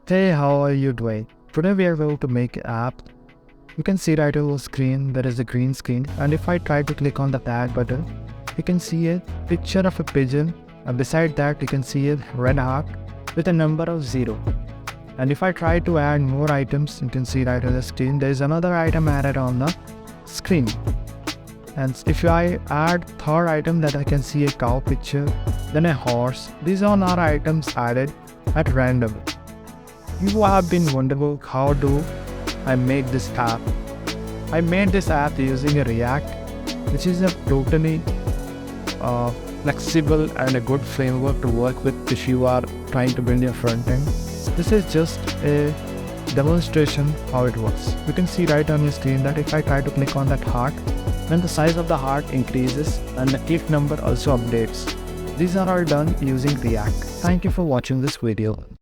Hey, how are you doing? Today we are going to make an app. You can see right over the screen, there is a green screen, and if I try to click on the tag button, you can see a picture of a pigeon, and beside that you can see a red heart with a number of 0. And if I try to add more items, you can see right on the screen, there is another item added on the screen. And if I add third item, that I can see a cow picture, then a horse. These all are items added at random. You have been wondering how do I make this app. I made this app using a React, which is a totally flexible and a good framework to work with if you are trying to build your front end. This is just a demonstration how it works. You can see right on your screen that if I try to click on that heart, then the size of the heart increases and the click number also updates. These are all done using React. Thank you for watching this video.